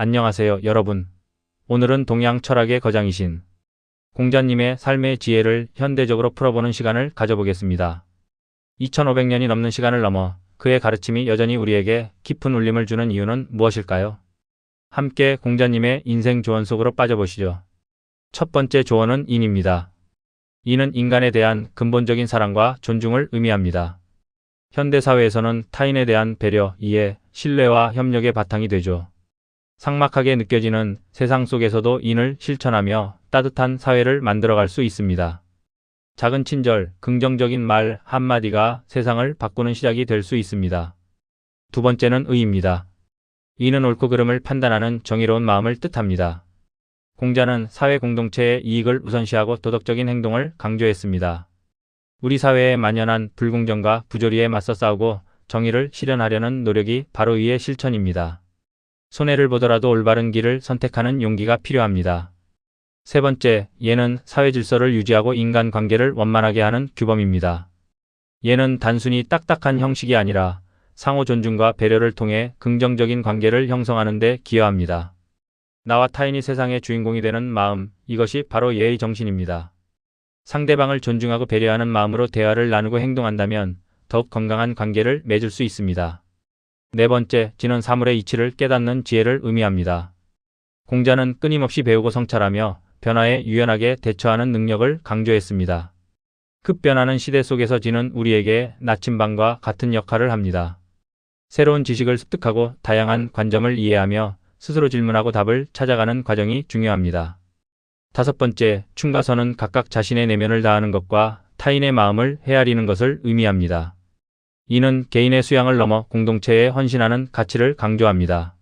안녕하세요, 여러분. 오늘은 동양 철학의 거장이신 공자님의 삶의 지혜를 현대적으로 풀어보는 시간을 가져보겠습니다. 2500년이 넘는 시간을 넘어 그의 가르침이 여전히 우리에게 깊은 울림을 주는 이유는 무엇일까요? 함께 공자님의 인생 조언 속으로 빠져보시죠. 첫 번째 조언은 인입니다. 인은 인간에 대한 근본적인 사랑과 존중을 의미합니다. 현대사회에서는 타인에 대한 배려, 이해, 신뢰와 협력의 바탕이 되죠. 삭막하게 느껴지는 세상 속에서도 인을 실천하며 따뜻한 사회를 만들어갈 수 있습니다. 작은 친절, 긍정적인 말 한마디가 세상을 바꾸는 시작이 될 수 있습니다. 두 번째는 의입니다. 이는 옳고 그름을 판단하는 정의로운 마음을 뜻합니다. 공자는 사회 공동체의 이익을 우선시하고 도덕적인 행동을 강조했습니다. 우리 사회에 만연한 불공정과 부조리에 맞서 싸우고 정의를 실현하려는 노력이 바로 이의 실천입니다. 손해를 보더라도 올바른 길을 선택하는 용기가 필요합니다. 세 번째, 예는 사회 질서를 유지하고 인간관계를 원만하게 하는 규범입니다. 예는 단순히 딱딱한 형식이 아니라 상호 존중과 배려를 통해 긍정적인 관계를 형성하는 데 기여합니다. 나와 타인이 세상의 주인공이 되는 마음, 이것이 바로 예의 정신입니다. 상대방을 존중하고 배려하는 마음으로 대화를 나누고 행동한다면 더욱 건강한 관계를 맺을 수 있습니다. 네 번째, 지는 사물의 이치를 깨닫는 지혜를 의미합니다. 공자는 끊임없이 배우고 성찰하며 변화에 유연하게 대처하는 능력을 강조했습니다. 급변하는 시대 속에서 지는 우리에게 나침반과 같은 역할을 합니다. 새로운 지식을 습득하고 다양한 관점을 이해하며 스스로 질문하고 답을 찾아가는 과정이 중요합니다. 다섯 번째, 충가서는 각각 자신의 내면을 다하는 것과 타인의 마음을 헤아리는 것을 의미합니다. 이는 개인의 수양을 넘어 공동체에 헌신하는 가치를 강조합니다.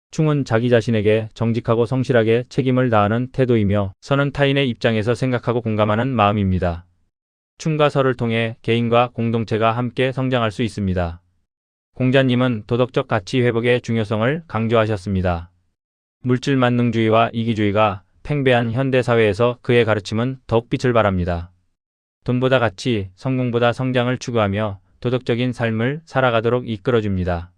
충은 자기 자신에게 정직하고 성실하게 책임을 다하는 태도이며 서는 타인의 입장에서 생각하고 공감하는 마음입니다. 충과 서를 통해 개인과 공동체가 함께 성장할 수 있습니다. 공자님은 도덕적 가치 회복의 중요성을 강조하셨습니다. 물질 만능주의와 이기주의가 팽배한 현대사회에서 그의 가르침은 더욱 빛을 발합니다. 돈보다 가치, 성공보다 성장을 추구하며 도덕적인 삶을 살아가도록 이끌어줍니다.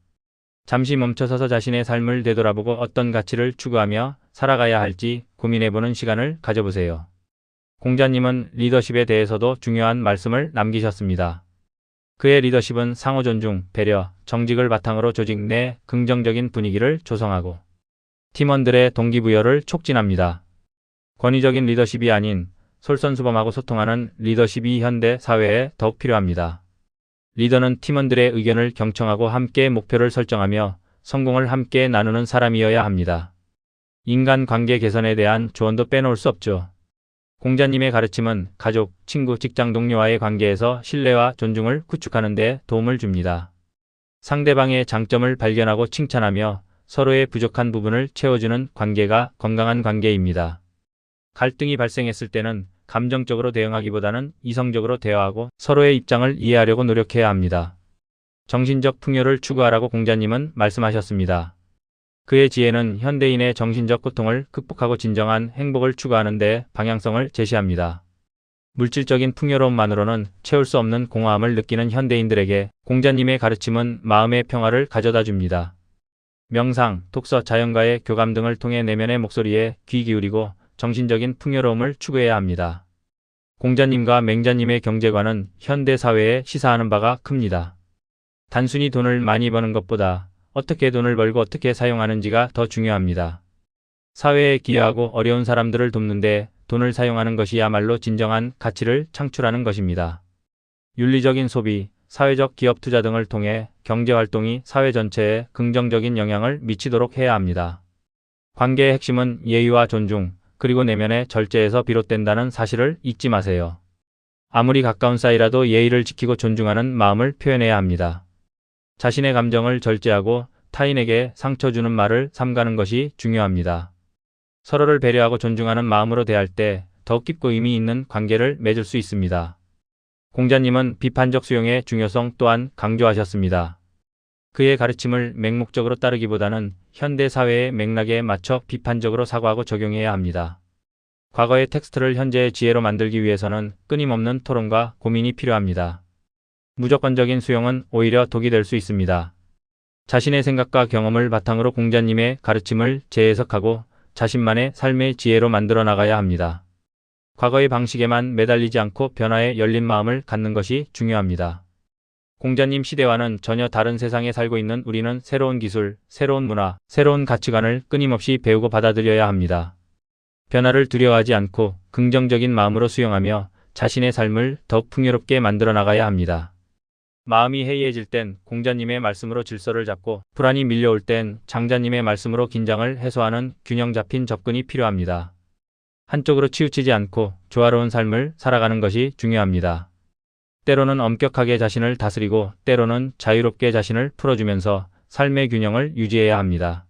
잠시 멈춰서서 자신의 삶을 되돌아보고 어떤 가치를 추구하며 살아가야 할지 고민해보는 시간을 가져보세요. 공자님은 리더십에 대해서도 중요한 말씀을 남기셨습니다. 그의 리더십은 상호 존중, 배려, 정직을 바탕으로 조직 내 긍정적인 분위기를 조성하고 팀원들의 동기부여를 촉진합니다. 권위적인 리더십이 아닌 솔선수범하고 소통하는 리더십이 현대 사회에 더욱 필요합니다. 리더는 팀원들의 의견을 경청하고 함께 목표를 설정하며 성공을 함께 나누는 사람이어야 합니다. 인간관계 개선에 대한 조언도 빼놓을 수 없죠. 공자님의 가르침은 가족, 친구, 직장 동료와의 관계에서 신뢰와 존중을 구축하는 데 도움을 줍니다. 상대방의 장점을 발견하고 칭찬하며 서로의 부족한 부분을 채워주는 관계가 건강한 관계입니다. 갈등이 발생했을 때는 감정적으로 대응하기보다는 이성적으로 대화하고 서로의 입장을 이해하려고 노력해야 합니다. 정신적 풍요를 추구하라고 공자님은 말씀하셨습니다. 그의 지혜는 현대인의 정신적 고통을 극복하고 진정한 행복을 추구하는 데 방향성을 제시합니다. 물질적인 풍요로움만으로는 채울 수 없는 공허함을 느끼는 현대인들에게 공자님의 가르침은 마음의 평화를 가져다 줍니다. 명상, 독서, 자연과의 교감 등을 통해 내면의 목소리에 귀 기울이고 정신적인 풍요로움을 추구해야 합니다. 공자님과 맹자님의 경제관은 현대 사회에 시사하는 바가 큽니다. 단순히 돈을 많이 버는 것보다 어떻게 돈을 벌고 어떻게 사용하는지가 더 중요합니다. 사회에 기여하고 어려운 사람들을 돕는데 돈을 사용하는 것이야말로 진정한 가치를 창출하는 것입니다. 윤리적인 소비, 사회적 기업 투자 등을 통해 경제활동이 사회 전체에 긍정적인 영향을 미치도록 해야 합니다. 관계의 핵심은 예의와 존중, 그리고 내면의 절제에서 비롯된다는 사실을 잊지 마세요. 아무리 가까운 사이라도 예의를 지키고 존중하는 마음을 표현해야 합니다. 자신의 감정을 절제하고 타인에게 상처 주는 말을 삼가는 것이 중요합니다. 서로를 배려하고 존중하는 마음으로 대할 때 더욱 깊고 의미 있는 관계를 맺을 수 있습니다. 공자님은 비판적 수용의 중요성 또한 강조하셨습니다. 그의 가르침을 맹목적으로 따르기보다는 현대 사회의 맥락에 맞춰 비판적으로 사고하고 적용해야 합니다. 과거의 텍스트를 현재의 지혜로 만들기 위해서는 끊임없는 토론과 고민이 필요합니다. 무조건적인 수용은 오히려 독이 될 수 있습니다. 자신의 생각과 경험을 바탕으로 공자님의 가르침을 재해석하고 자신만의 삶의 지혜로 만들어 나가야 합니다. 과거의 방식에만 매달리지 않고 변화에 열린 마음을 갖는 것이 중요합니다. 공자님 시대와는 전혀 다른 세상에 살고 있는 우리는 새로운 기술, 새로운 문화, 새로운 가치관을 끊임없이 배우고 받아들여야 합니다. 변화를 두려워하지 않고 긍정적인 마음으로 수용하며 자신의 삶을 더욱 풍요롭게 만들어 나가야 합니다. 마음이 해이해질 땐 공자님의 말씀으로 질서를 잡고 불안이 밀려올 땐 장자님의 말씀으로 긴장을 해소하는 균형 잡힌 접근이 필요합니다. 한쪽으로 치우치지 않고 조화로운 삶을 살아가는 것이 중요합니다. 때로는 엄격하게 자신을 다스리고 때로는 자유롭게 자신을 풀어주면서 삶의 균형을 유지해야 합니다.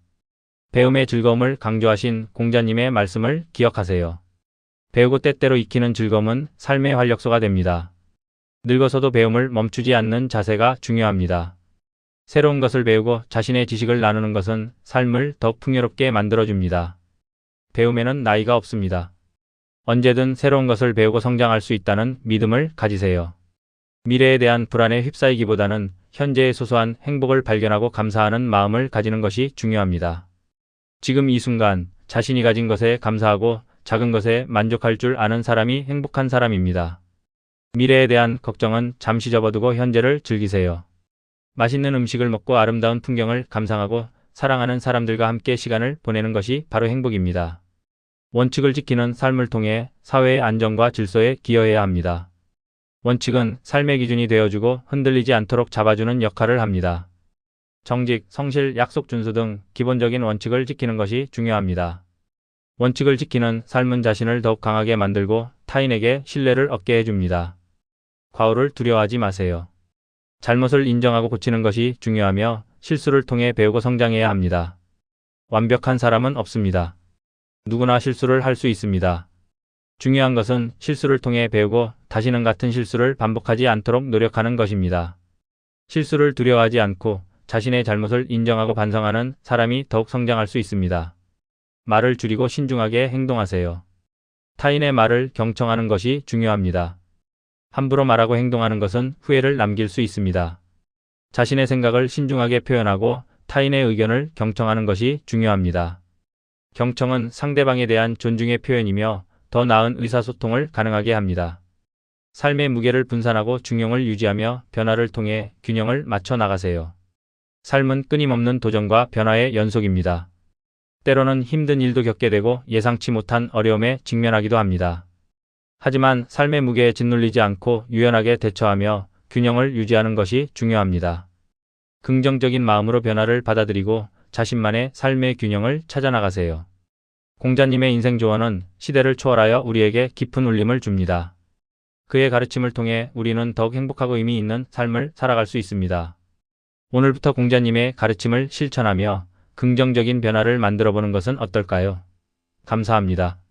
배움의 즐거움을 강조하신 공자님의 말씀을 기억하세요. 배우고 때때로 익히는 즐거움은 삶의 활력소가 됩니다. 늙어서도 배움을 멈추지 않는 자세가 중요합니다. 새로운 것을 배우고 자신의 지식을 나누는 것은 삶을 더 풍요롭게 만들어줍니다. 배움에는 나이가 없습니다. 언제든 새로운 것을 배우고 성장할 수 있다는 믿음을 가지세요. 미래에 대한 불안에 휩싸이기보다는 현재의 소소한 행복을 발견하고 감사하는 마음을 가지는 것이 중요합니다. 지금 이 순간 자신이 가진 것에 감사하고 작은 것에 만족할 줄 아는 사람이 행복한 사람입니다. 미래에 대한 걱정은 잠시 접어두고 현재를 즐기세요. 맛있는 음식을 먹고 아름다운 풍경을 감상하고 사랑하는 사람들과 함께 시간을 보내는 것이 바로 행복입니다. 원칙을 지키는 삶을 통해 사회의 안정과 질서에 기여해야 합니다. 원칙은 삶의 기준이 되어주고 흔들리지 않도록 잡아주는 역할을 합니다. 정직, 성실, 약속 준수 등 기본적인 원칙을 지키는 것이 중요합니다. 원칙을 지키는 삶은 자신을 더욱 강하게 만들고 타인에게 신뢰를 얻게 해줍니다. 과오를 두려워하지 마세요. 잘못을 인정하고 고치는 것이 중요하며 실수를 통해 배우고 성장해야 합니다. 완벽한 사람은 없습니다. 누구나 실수를 할 수 있습니다. 중요한 것은 실수를 통해 배우고 다시는 같은 실수를 반복하지 않도록 노력하는 것입니다. 실수를 두려워하지 않고 자신의 잘못을 인정하고 반성하는 사람이 더욱 성장할 수 있습니다. 말을 줄이고 신중하게 행동하세요. 타인의 말을 경청하는 것이 중요합니다. 함부로 말하고 행동하는 것은 후회를 남길 수 있습니다. 자신의 생각을 신중하게 표현하고 타인의 의견을 경청하는 것이 중요합니다. 경청은 상대방에 대한 존중의 표현이며 더 나은 의사소통을 가능하게 합니다. 삶의 무게를 분산하고 중용을 유지하며 변화를 통해 균형을 맞춰 나가세요. 삶은 끊임없는 도전과 변화의 연속입니다. 때로는 힘든 일도 겪게 되고 예상치 못한 어려움에 직면하기도 합니다. 하지만 삶의 무게에 짓눌리지 않고 유연하게 대처하며 균형을 유지하는 것이 중요합니다. 긍정적인 마음으로 변화를 받아들이고 자신만의 삶의 균형을 찾아 나가세요. 공자님의 인생 조언은 시대를 초월하여 우리에게 깊은 울림을 줍니다. 그의 가르침을 통해 우리는 더욱 행복하고 의미 있는 삶을 살아갈 수 있습니다. 오늘부터 공자님의 가르침을 실천하며 긍정적인 변화를 만들어 보는 것은 어떨까요? 감사합니다.